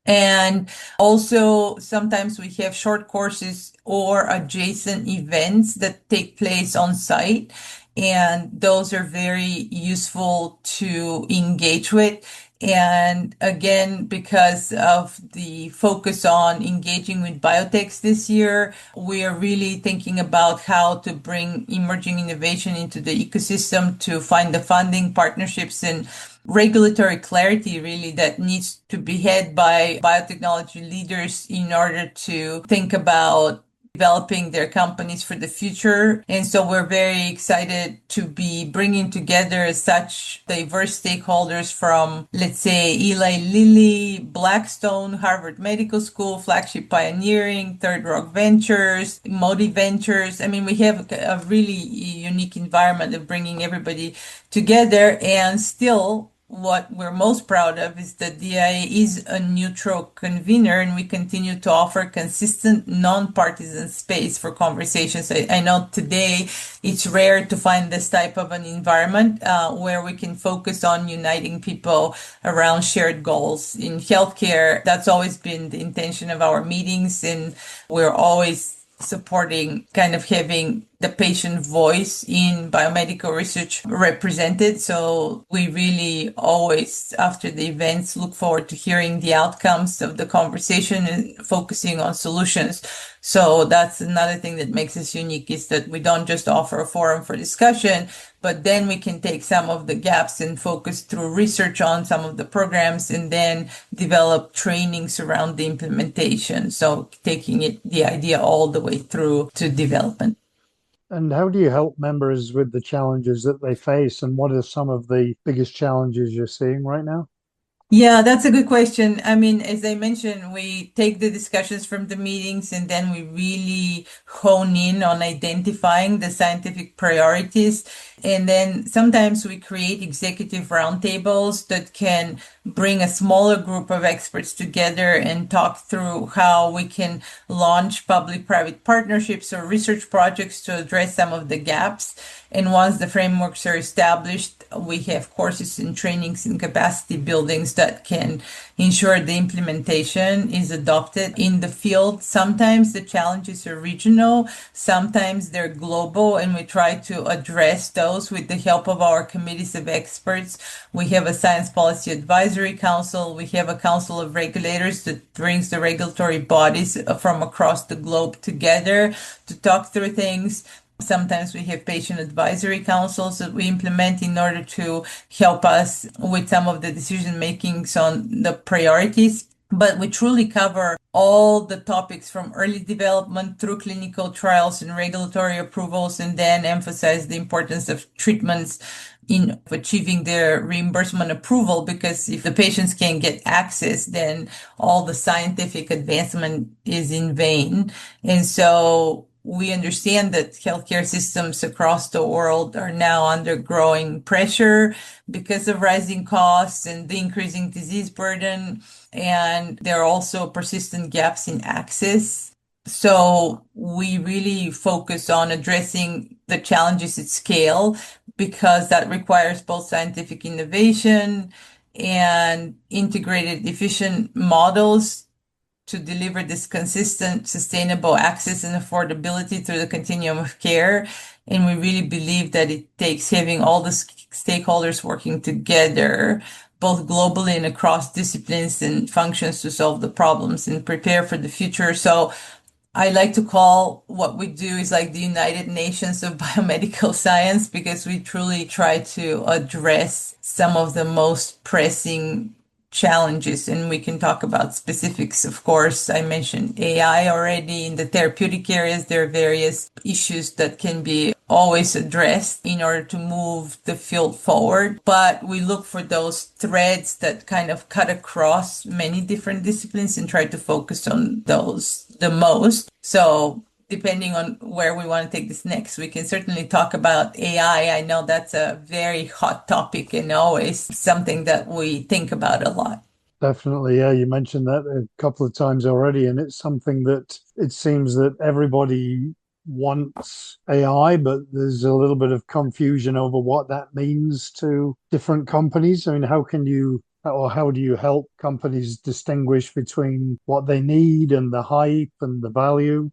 And also, sometimes we have short courses or adjacent events that take place on site. And those are very useful to engage with. And again, because of the focus on engaging with biotechs this year, we are really thinking about how to bring emerging innovation into the ecosystem to find the funding, partnerships, and regulatory clarity really that needs to be had by biotechnology leaders in order to think about developing their companies for the future. And so we're very excited to be bringing together such diverse stakeholders from, let's say, Eli Lilly, Blackstone, Harvard Medical School, Flagship Pioneering, Third Rock Ventures, Modi Ventures. I mean, we have a really unique environment of bringing everybody together. And still, what we're most proud of is that DIA is a neutral convener, and we continue to offer consistent, non-partisan space for conversations. I know today it's rare to find this type of an environment where we can focus on uniting people around shared goals. In healthcare, that's always been the intention of our meetings, and we're always supporting kind of having the patient voice in biomedical research represented. So we really always, after the events, look forward to hearing the outcomes of the conversation and focusing on solutions. So that's another thing that makes us unique, is that we don't just offer a forum for discussion, but then we can take some of the gaps and focus through research on some of the programs and then develop trainings around the implementation. So taking the idea all the way through to development. And how do you help members with the challenges that they face? And what are some of the biggest challenges you're seeing right now? Yeah, that's a good question. I mean, as I mentioned, we take the discussions from the meetings and then we really hone in on identifying the scientific priorities. And then sometimes we create executive roundtables that can bring a smaller group of experts together and talk through how we can launch public-private partnerships or research projects to address some of the gaps. And once the frameworks are established, we have courses and trainings and capacity buildings that can ensure the implementation is adopted in the field. Sometimes the challenges are regional, sometimes they're global, and we try to address those with the help of our committees of experts. We have a Science Policy Advisory Council. We have a Council of Regulators that brings the regulatory bodies from across the globe together to talk through things. Sometimes we have patient advisory councils that we implement in order to help us with some of the decision makings on the priorities. But we truly cover all the topics from early development through clinical trials and regulatory approvals, and then emphasize the importance of treatments in achieving their reimbursement approval, because if the patients can't get access, then all the scientific advancement is in vain. And so we understand that healthcare systems across the world are now under growing pressure because of rising costs and the increasing disease burden. And there are also persistent gaps in access. So we really focus on addressing the challenges at scale, because that requires both scientific innovation and integrated efficient models to deliver this consistent, sustainable access and affordability through the continuum of care. And we really believe that it takes having all the stakeholders working together, both globally and across disciplines and functions, to solve the problems and prepare for the future. So I like to call what we do is like the United Nations of biomedical science, because we truly try to address some of the most pressing challenges. And we can talk about specifics. Of course, I mentioned AI already. In the therapeutic areas, there are various issues that can be always addressed in order to move the field forward. But we look for those threads that kind of cut across many different disciplines and try to focus on those the most. So depending on where we want to take this next, we can certainly talk about AI. I know that's a very hot topic and always something that we think about a lot. Definitely, yeah. You mentioned that a couple of times already, and it's something that it seems that everybody wants AI, but there's a little bit of confusion over what that means to different companies. I mean, how can you, or how do you help companies distinguish between what they need and the hype and the value?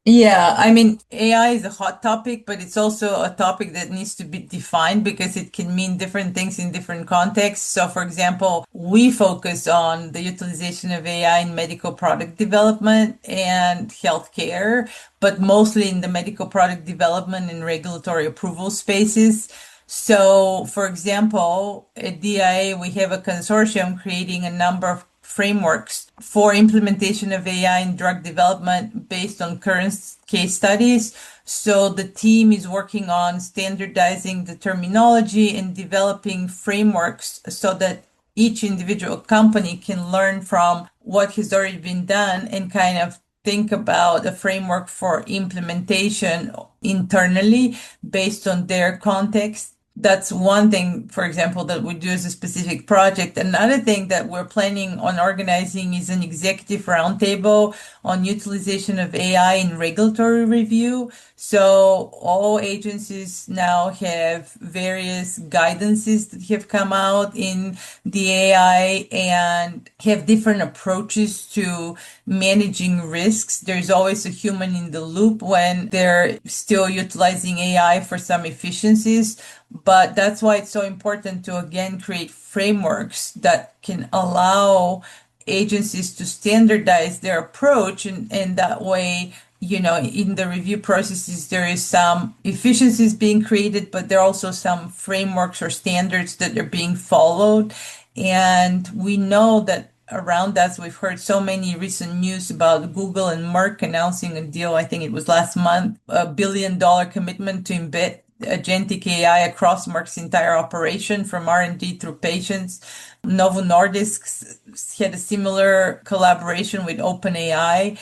Yeah, I mean, AI is a hot topic, but it's also a topic that needs to be defined because it can mean different things in different contexts. So, for example, we focus on the utilization of AI in medical product development and healthcare, but mostly in the medical product development and regulatory approval spaces. So, for example, at DIA, we have a consortium creating a number of frameworks for implementation of AI in drug development based on current case studies. So the team is working on standardizing the terminology and developing frameworks so that each individual company can learn from what has already been done and kind of think about a framework for implementation internally based on their context. That's one thing, for example, that we do as a specific project. Another thing that we're planning on organizing is an executive roundtable on utilization of AI in regulatory review. So all agencies now have various guidances that have come out in the AI and have different approaches to managing risks. There's always a human in the loop when they're still utilizing AI for some efficiencies. But that's why it's so important to, again, create frameworks that can allow agencies to standardize their approach. And that way, in the review processes, there is some efficiencies being created, but there are also some frameworks or standards that are being followed. And we know that around us. We've heard so many recent news about Google and Merck announcing a deal, I think it was last month, $1 billion commitment to embed agentic AI across Merck's entire operation from R&D through patients. Novo Nordisk had a similar collaboration with OpenAI.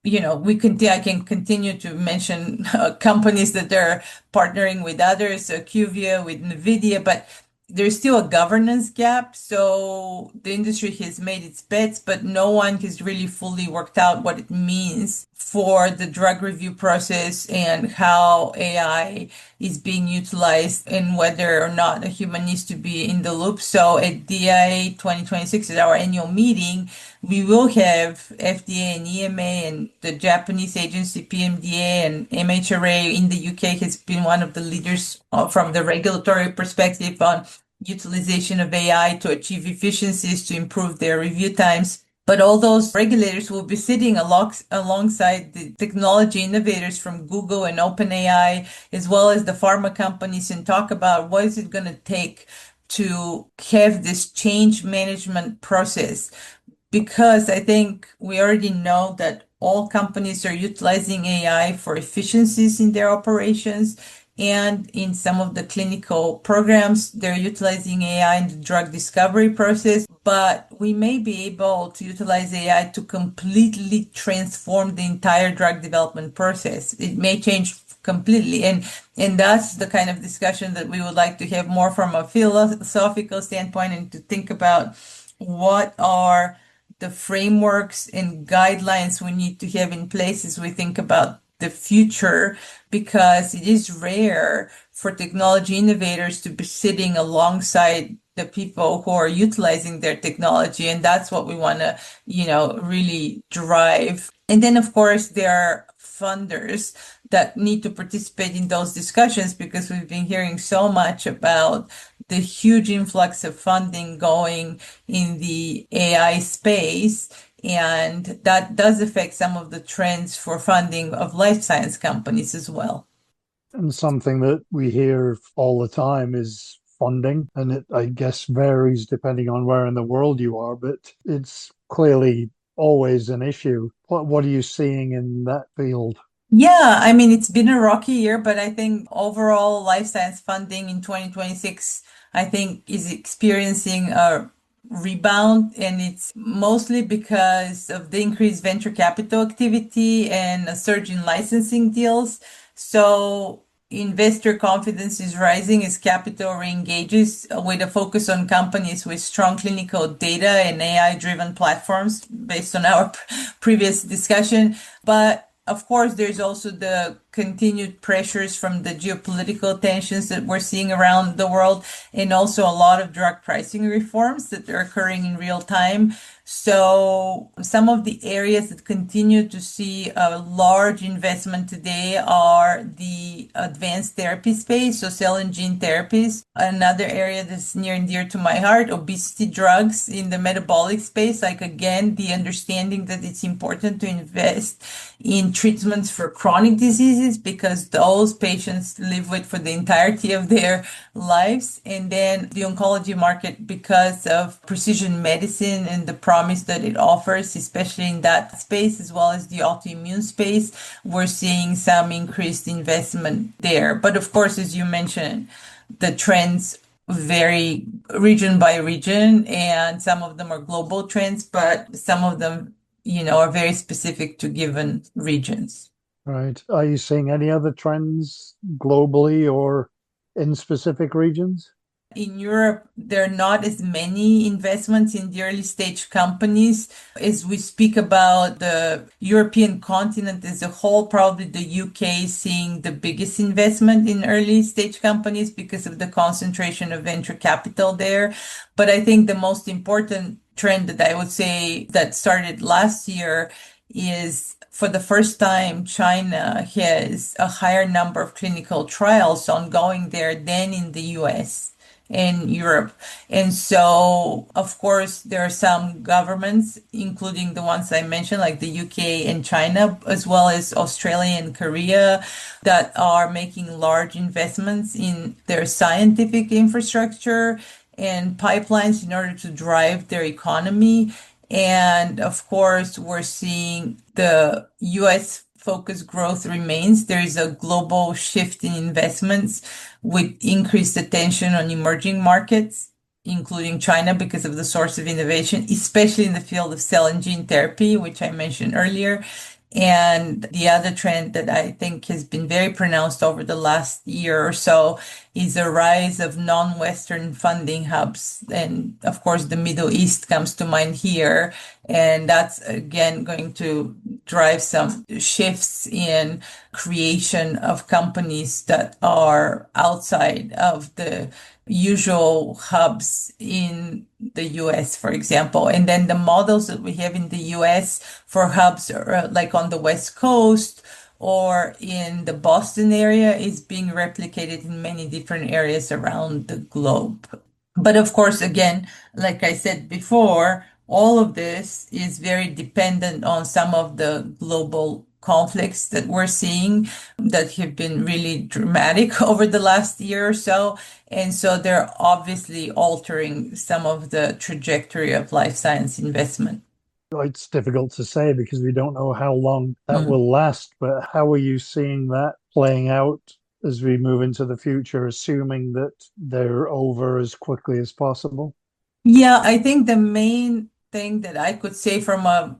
I can continue to mention companies that they're partnering with others, QVIA with NVIDIA, but there's still a governance gap. So the industry has made its bets, but no one has really fully worked out what it means for the drug review process and how AI is being utilized and whether or not a human needs to be in the loop. So at DIA 2026, at our annual meeting, we will have FDA and EMA and the Japanese agency PMDA and MHRA in the UK has been one of the leaders from the regulatory perspective on utilization of AI to achieve efficiencies to improve their review times. But all those regulators will be sitting alongside the technology innovators from Google and OpenAI, as well as the pharma companies, and talk about what is it going to take to have this change management process. Because I think we already know that all companies are utilizing AI for efficiencies in their operations. And in some of the clinical programs, they're utilizing AI in the drug discovery process. But we may be able to utilize AI to completely transform the entire drug development process. It may change completely. And that's the kind of discussion that we would like to have more from a philosophical standpoint, and to think about what are the frameworks and guidelines we need to have in place as we think about the future, because it is rare for technology innovators to be sitting alongside the people who are utilizing their technology. And that's what we want to, really drive. And then, of course, there are funders that need to participate in those discussions, because we've been hearing so much about the huge influx of funding going in the AI space. And that does affect some of the trends for funding of life science companies as well. And something that we hear all the time is funding, and it, I guess, varies depending on where in the world you are, but it's clearly always an issue. What are you seeing in that field? Yeah, I mean, it's been a rocky year, but I think overall life science funding in 2026, I think, is experiencing a rebound, and it's mostly because of the increased venture capital activity and a surge in licensing deals. So investor confidence is rising as capital re-engages with a focus on companies with strong clinical data and AI-driven platforms based on our previous discussion. But of course, there's also the continued pressures from the geopolitical tensions that we're seeing around the world, and also a lot of drug pricing reforms that are occurring in real time. So some of the areas that continue to see a large investment today are the advanced therapy space, so cell and gene therapies. Another area that's near and dear to my heart, obesity drugs in the metabolic space. Like, again, the understanding that it's important to invest in treatments for chronic diseases, because those patients live with for the entirety of their lives. And then the oncology market, because of precision medicine and the promise that it offers, especially in that space, as well as the autoimmune space, we're seeing some increased investment there. But of course, as you mentioned, the trends vary region by region, and some of them are global trends, but some of them, are very specific to given regions. Right. Are you seeing any other trends globally or in specific regions? In Europe, there are not as many investments in the early stage companies. As we speak about the European continent as a whole, probably the UK is seeing the biggest investment in early stage companies because of the concentration of venture capital there. But I think the most important trend that I would say that started last year is, for the first time, China has a higher number of clinical trials ongoing there than in the US and Europe. And so, of course, there are some governments, including the ones I mentioned, like the UK and China, as well as Australia and Korea, that are making large investments in their scientific infrastructure and pipelines in order to drive their economy. And of course, we're seeing the US focused growth remains. There is a global shift in investments with increased attention on emerging markets, including China, because of the source of innovation, especially in the field of cell and gene therapy, which I mentioned earlier. And the other trend that I think has been very pronounced over the last year or so is the rise of non-Western funding hubs. And of course, the Middle East comes to mind here. And that's again going to drive some shifts in creation of companies that are outside of the usual hubs in the US, for example. And then the models that we have in the US for hubs are like on the West Coast or in the Boston area is being replicated in many different areas around the globe. But of course, again, like I said before, all of this is very dependent on some of the global conflicts that we're seeing that have been really dramatic over the last year or so. And so they're obviously altering some of the trajectory of life science investment. It's difficult to say because we don't know how long that will last, but how are you seeing that playing out as we move into the future, assuming that they're over as quickly as possible? Yeah, I think the main thing that I could say from a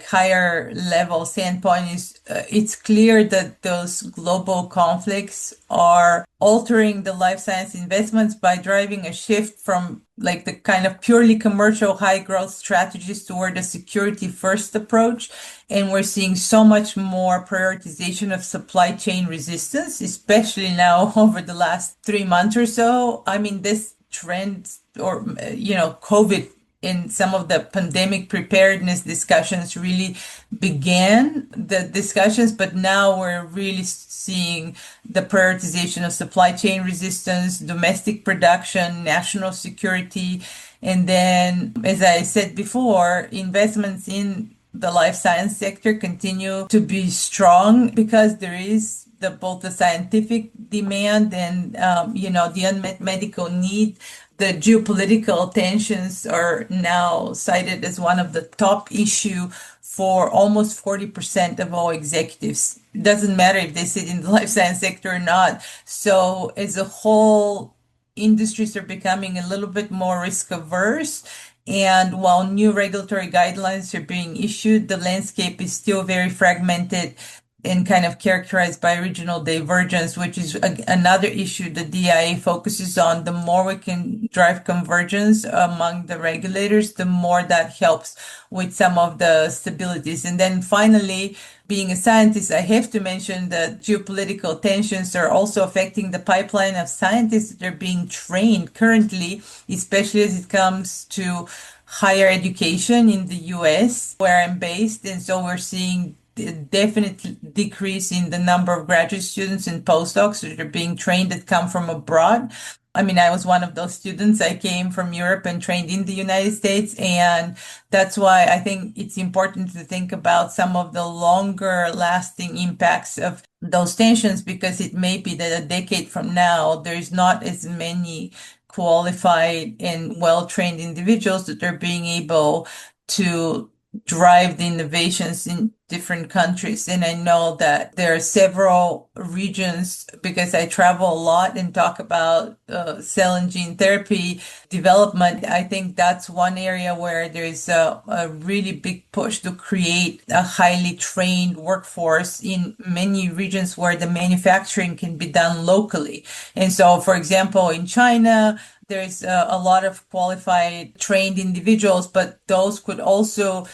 higher level standpoint is it's clear that those global conflicts are altering the life science investments by driving a shift from the kind of purely commercial high growth strategies toward a security first approach. And we're seeing so much more prioritization of supply chain resistance, especially now over the last 3 months or so. I mean, this trend or, COVID in some of the pandemic preparedness discussions really began the discussions, but now we're really seeing the prioritization of supply chain resistance, domestic production, national security. And then, as I said before, investments in the life science sector continue to be strong because there is both the scientific demand and, the unmet medical need. The geopolitical tensions are now cited as one of the top issue for almost 40% of all executives. It doesn't matter if they sit in the life science sector or not. So as a whole, industries are becoming a little bit more risk averse. And while new regulatory guidelines are being issued, the landscape is still very fragmented and kind of characterized by regional divergence, which is another issue the DIA focuses on. The more we can drive convergence among the regulators, the more that helps with some of the stabilities. And then finally, being a scientist, I have to mention that geopolitical tensions are also affecting the pipeline of scientists that are being trained currently, especially as it comes to higher education in the US, where I'm based. And so we're seeing definite decrease in the number of graduate students and postdocs that are being trained that come from abroad. I mean, I was one of those students. I came from Europe and trained in the United States. And that's why I think it's important to think about some of the longer lasting impacts of those tensions, because it may be that a decade from now, there's not as many qualified and well-trained individuals that are being able to drive the innovations in different countries. And I know that there are several regions, because I travel a lot and talk about cell and gene therapy development. I think that's one area where there's a really big push to create a highly trained workforce in many regions where the manufacturing can be done locally. And so, for example, in China, there's a lot of qualified trained individuals, but those could also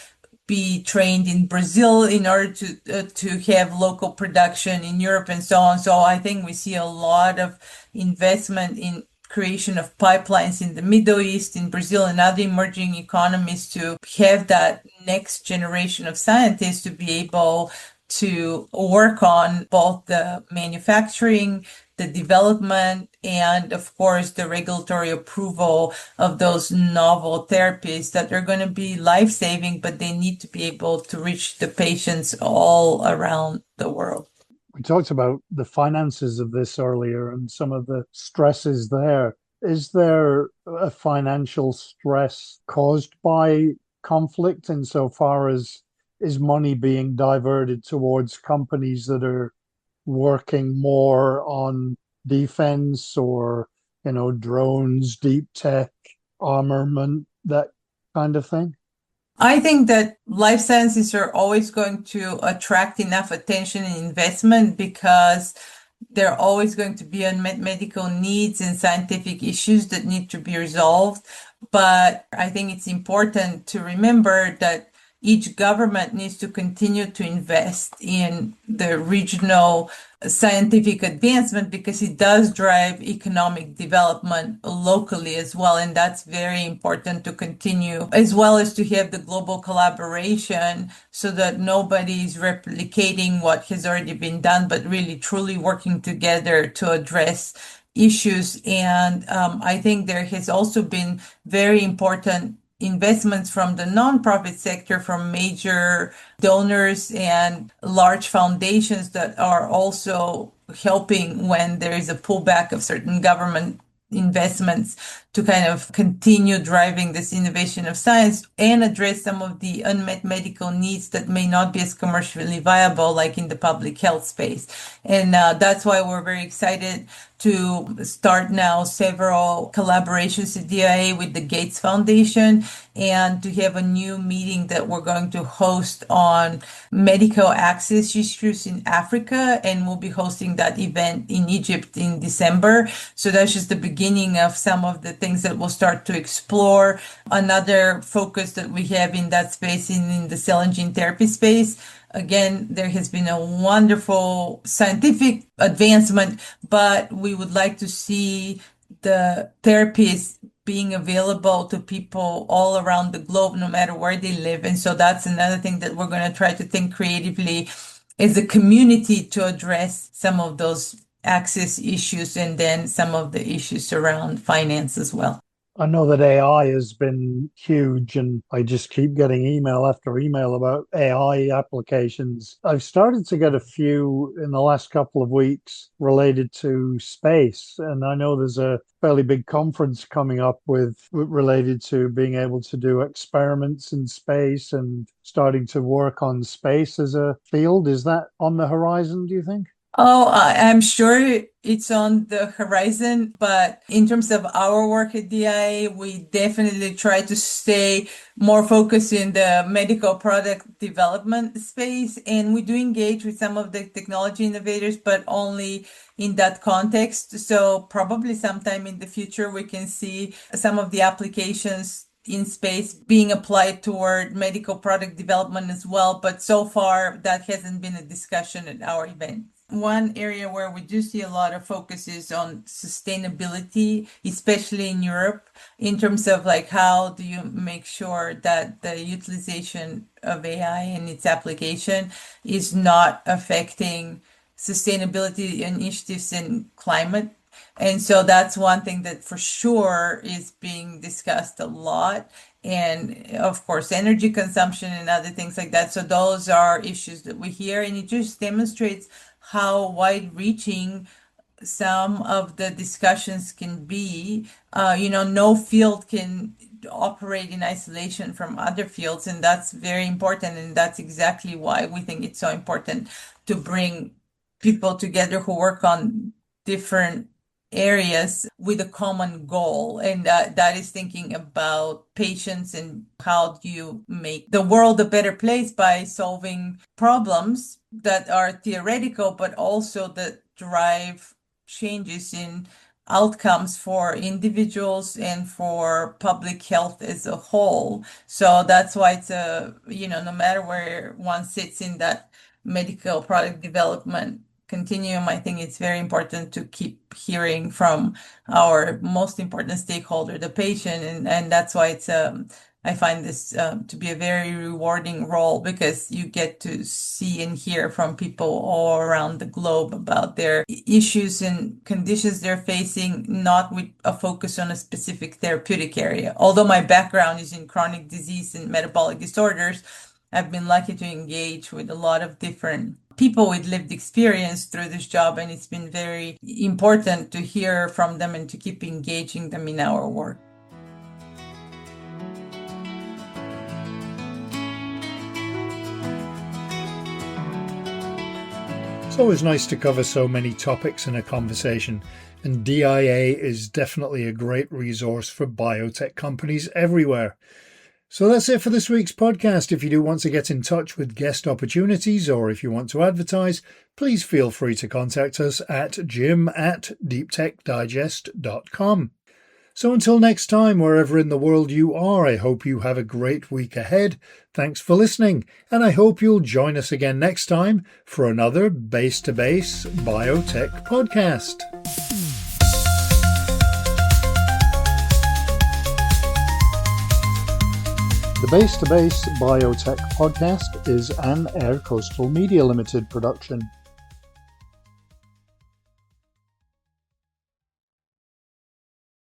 be trained in Brazil in order to have local production in Europe and so on. So I think we see a lot of investment in creation of pipelines in the Middle East, in Brazil and other emerging economies to have that next generation of scientists to be able to work on both the manufacturing, the development, and of course the regulatory approval of those novel therapies that are going to be life-saving, but they need to be able to reach the patients all around the world. We talked about the finances of this earlier and some of the stresses there. Is there a financial stress caused by conflict insofar as is money being diverted towards companies that are working more on defense or, drones, deep tech, armament, that kind of thing? I think that life sciences are always going to attract enough attention and investment because there are always going to be unmet medical needs and scientific issues that need to be resolved. But I think it's important to remember that each government needs to continue to invest in the regional scientific advancement because it does drive economic development locally as well. And that's very important to continue, as well as to have the global collaboration so that nobody is replicating what has already been done, but really truly working together to address issues. And I think there has also been very important investments from the nonprofit sector, from major donors and large foundations that are also helping when there is a pullback of certain government investments to kind of continue driving this innovation of science and address some of the unmet medical needs that may not be as commercially viable, like in the public health space. And that's why we're very excited to start now several collaborations at DIA with the Gates Foundation and to have a new meeting that we're going to host on medical access issues in Africa. And we'll be hosting that event in Egypt in December. So that's just the beginning of some of the things that we'll start to explore. Another focus that we have in that space in the cell and gene therapy space. Again, there has been a wonderful scientific advancement, but we would like to see the therapies being available to people all around the globe, no matter where they live. And so that's another thing that we're going to try to think creatively as a community to address some of those access issues and then some of the issues around finance as well. I know that AI has been huge, and I just keep getting email after email about AI applications. I've started to get a few in the last couple of weeks related to space, and I know there's a fairly big conference coming up with related to being able to do experiments in space and starting to work on space as a field. Is that on the horizon, do you think? Oh, I'm sure it's on the horizon, but in terms of our work at DIA, we definitely try to stay more focused in the medical product development space. And we do engage with some of the technology innovators, but only in that context. So probably sometime in the future, we can see some of the applications in space being applied toward medical product development as well. But so far, that hasn't been a discussion at our event. One area where we do see a lot of focus is on sustainability, especially in Europe, in terms of like how do you make sure that the utilization of AI and its application is not affecting sustainability initiatives in climate. And so that's one thing that for sure is being discussed a lot. And of course, energy consumption and other things like that. So those are issues that we hear, and it just demonstrates how wide-reaching some of the discussions can be. No field can operate in isolation from other fields, and that's very important. And that's exactly why we think it's so important to bring people together who work on different areas with a common goal, and that is thinking about patients and how do you make the world a better place by solving problems that are theoretical but also that drive changes in outcomes for individuals and for public health as a whole. So that's why it's no matter where one sits in that medical product development continuum, I think it's very important to keep hearing from our most important stakeholder, the patient, and that's why it's I find this to be a very rewarding role because you get to see and hear from people all around the globe about their issues and conditions they're facing, not with a focus on a specific therapeutic area. Although my background is in chronic disease and metabolic disorders, I've been lucky to engage with a lot of different people with lived experience through this job, and it's been very important to hear from them and to keep engaging them in our work. It's always nice to cover so many topics in a conversation, and DIA is definitely a great resource for biotech companies everywhere. So that's it for this week's podcast. If you do want to get in touch with guest opportunities, or if you want to advertise, please feel free to contact us at jim@deeptechdigest.com. So until next time, wherever in the world you are, I hope you have a great week ahead. Thanks for listening, and I hope you'll join us again next time for another Base to Base Biotech podcast. The Base to Base Biotech podcast is an Air Coastal Media Limited production.